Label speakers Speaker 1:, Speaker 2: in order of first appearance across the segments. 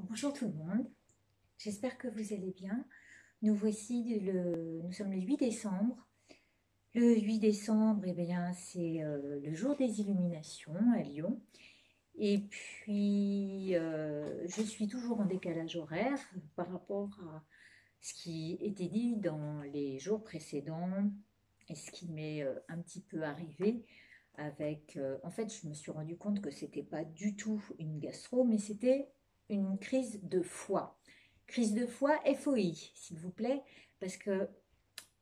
Speaker 1: Bonjour tout le monde, j'espère que vous allez bien. Nous nous sommes le 8 décembre. Le 8 décembre, eh bien, c'est le jour des illuminations à Lyon. Et puis, je suis toujours en décalage horaire par rapport à ce qui était dit dans les jours précédents et ce qui m'est un petit peu arrivé en fait, je me suis rendu compte que c'était pas du tout une gastro, mais c'était une crise de foie. Crise de foie, FOI, s'il vous plaît, parce que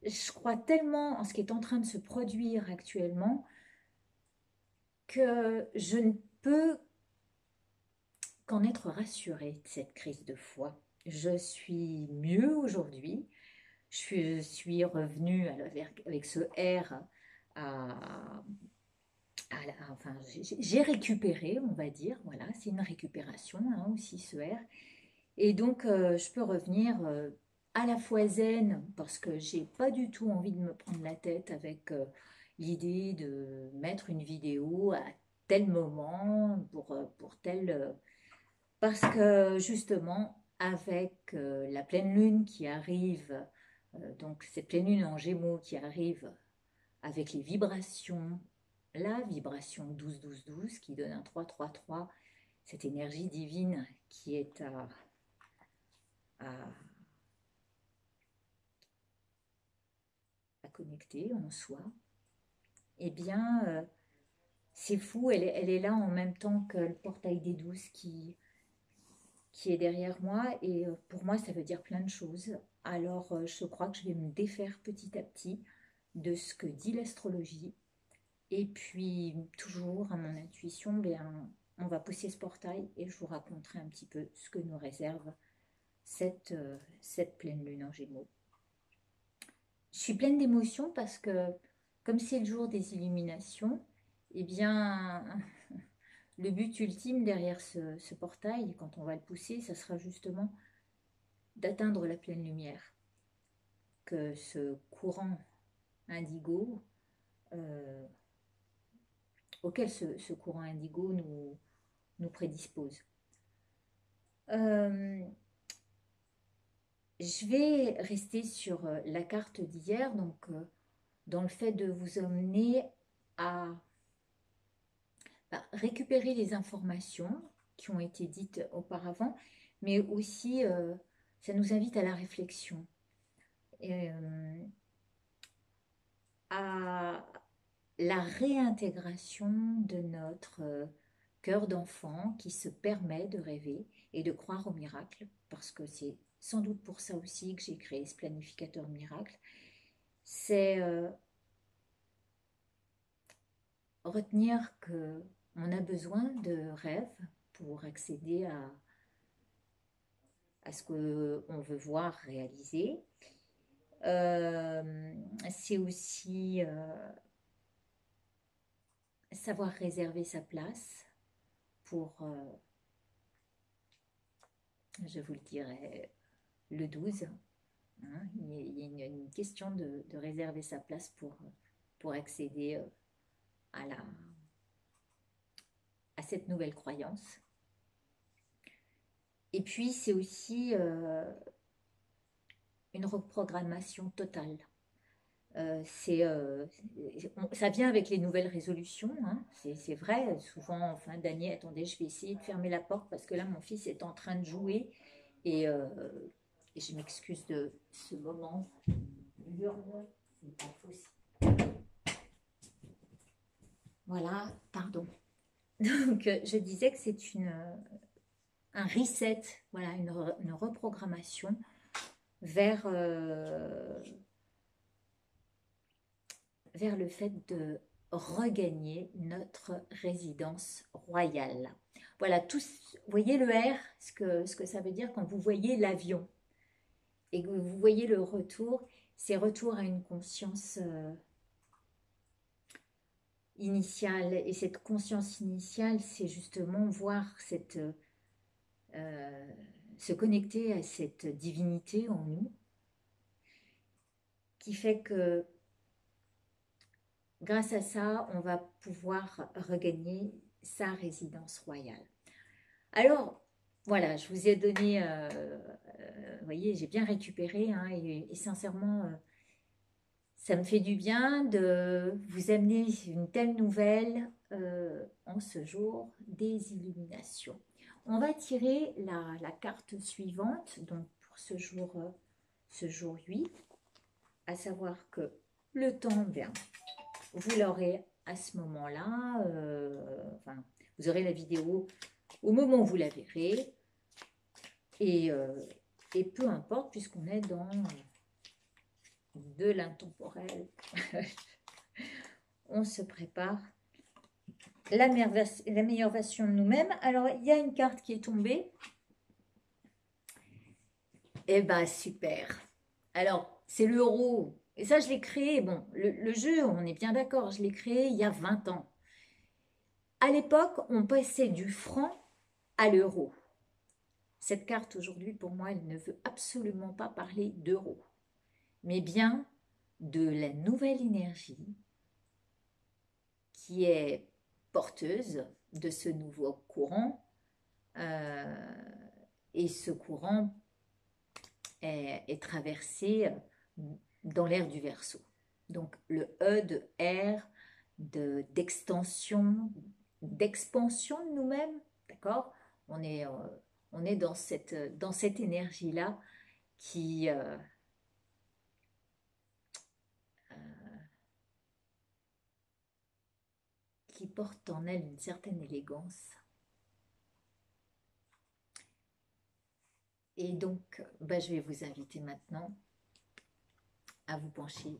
Speaker 1: je crois tellement en ce qui est en train de se produire actuellement que je ne peux qu'en être rassurée de cette crise de foie. Je suis mieux aujourd'hui. Je suis revenue avec ce R à, enfin, j'ai récupéré, on va dire. Voilà, c'est une récupération hein, aussi ce R. Et donc, je peux revenir à la fois zen parce que j'ai pas du tout envie de me prendre la tête avec l'idée de mettre une vidéo à tel moment pour tel. Parce que justement, avec la pleine lune qui arrive, donc cette pleine lune en Gémeaux qui arrive avec les vibrations, la vibration 12-12-12 qui donne un 3-3-3, cette énergie divine qui est à connecter en soi, eh bien, c'est fou, elle est là en même temps que le portail des douze qui est derrière moi. Et pour moi, ça veut dire plein de choses. Alors, je crois que je vais me défaire petit à petit de ce que dit l'astrologie. Et puis, toujours à mon intuition, bien, on va pousser ce portail et je vous raconterai un petit peu ce que nous réserve cette pleine lune en Gémeaux. Je suis pleine d'émotions parce que, comme c'est le jour des illuminations, eh bien, le but ultime derrière ce portail, quand on va le pousser, ça sera justement d'atteindre la pleine lumière. Que ce courant indigo, euh, auquel ce courant indigo nous prédispose. Je vais rester sur la carte d'hier, donc dans le fait de vous emmener à récupérer les informations qui ont été dites auparavant, mais aussi ça nous invite à la réflexion, et, à la réintégration de notre cœur d'enfant qui se permet de rêver et de croire au miracle, parce que c'est sans doute pour ça aussi que j'ai créé ce planificateur miracle. C'est retenir que on a besoin de rêves pour accéder à ce qu'on veut voir réaliser. C'est aussi savoir réserver sa place pour, je vous le dirai, le 12. Hein. Il y a une question de réserver sa place pour accéder à à cette nouvelle croyance. Et puis, c'est aussi une reprogrammation totale. Ça vient avec les nouvelles résolutions, hein, c'est vrai, souvent en fin d'année, attendez, je vais essayer de fermer la porte parce que là, mon fils est en train de jouer et je m'excuse de ce moment. C'est pas possible. Voilà, pardon. Donc, je disais que c'est un reset, voilà, une reprogrammation vers le fait de regagner notre résidence royale. Voilà, tous, vous voyez le R, ce que ça veut dire quand vous voyez l'avion et que vous voyez le retour, c'est retour à une conscience initiale. Et cette conscience initiale, c'est justement voir se connecter à cette divinité en nous qui fait que grâce à ça, on va pouvoir regagner sa résidence royale. Alors, voilà, je vous ai donné, vous voyez, j'ai bien récupéré, hein, et sincèrement, ça me fait du bien de vous amener une telle nouvelle en ce jour des illuminations. On va tirer la carte suivante, donc pour ce jour 8, à savoir que le temps, bien, vous l'aurez à ce moment-là, enfin, vous aurez la vidéo au moment où vous la verrez, et, euh, et peu importe, puisqu'on est dans de l'intemporel, on se prépare la meilleure version de nous-mêmes. Alors, il y a une carte qui est tombée. Eh ben, super. Alors, c'est l'euro. Et ça, je l'ai créé. Bon, le jeu, on est bien d'accord, je l'ai créé il y a 20 ans. À l'époque, on passait du franc à l'euro. Cette carte, aujourd'hui, pour moi, elle ne veut absolument pas parler d'euro, mais bien de la nouvelle énergie qui est porteuse de ce nouveau courant. Et ce courant est traversé dans l'ère du Verseau. Donc le E de R, d'expansion de nous-mêmes, d'accord. On est dans cette énergie-là qui, qui porte en elle une certaine élégance. Et donc, bah, je vais vous inviter maintenant à vous pencher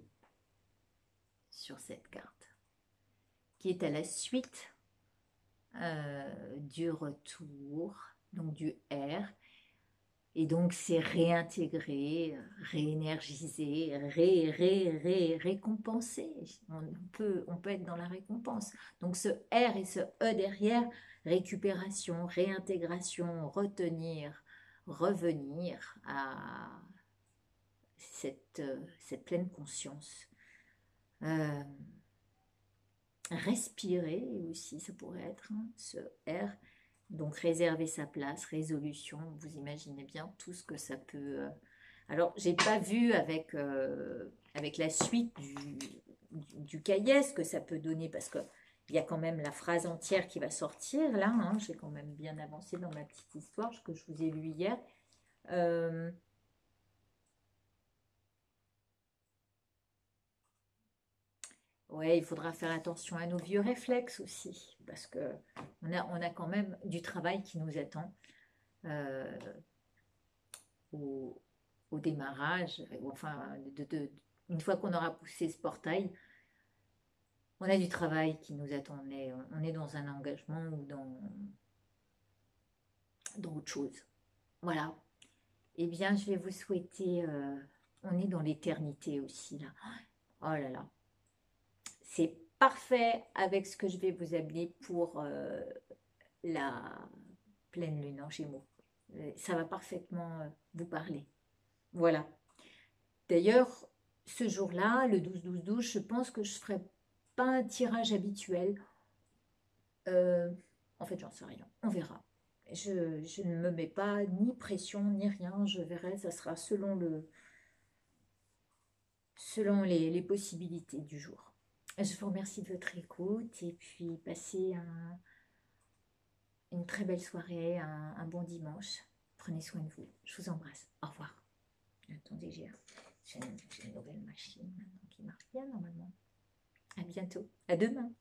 Speaker 1: sur cette carte, qui est à la suite du retour, donc du R. Et donc, c'est réintégrer, réénergiser, récompenser. On peut être dans la récompense. Donc, ce R et ce E derrière, récupération, réintégration, retenir, revenir à cette pleine conscience. Euh, Respirer aussi, ça pourrait être, hein, ce R. Donc réserver sa place, résolution, vous imaginez bien tout ce que ça peut... Alors, j'ai pas vu avec la suite du cahier ce que ça peut donner, parce que il y a quand même la phrase entière qui va sortir là, hein. J'ai quand même bien avancé dans ma petite histoire que je vous ai lue hier. Euh, Ouais, il faudra faire attention à nos vieux réflexes aussi, parce que on a quand même du travail qui nous attend euh, au, au démarrage. Enfin, une fois qu'on aura poussé ce portail, on a du travail qui nous attend. On est dans un engagement ou dans autre chose. Voilà. Eh bien, je vais vous souhaiter. On est dans l'éternité aussi là. Oh là là. C'est parfait avec ce que je vais vous amener pour la pleine lune en Gémeaux. Ça va parfaitement vous parler. Voilà. D'ailleurs, ce jour-là, le 12-12-12, je pense que je ne ferai pas un tirage habituel. Euh, En fait, j'en sais rien. On verra. Je ne me mets pas ni pression ni rien. Je verrai. Ça sera selon les possibilités du jour. Je vous remercie de votre écoute et puis passez une très belle soirée, un bon dimanche. Prenez soin de vous. Je vous embrasse. Au revoir. Attendez, j'ai une nouvelle machine maintenant qui marche bien normalement. À bientôt. À demain.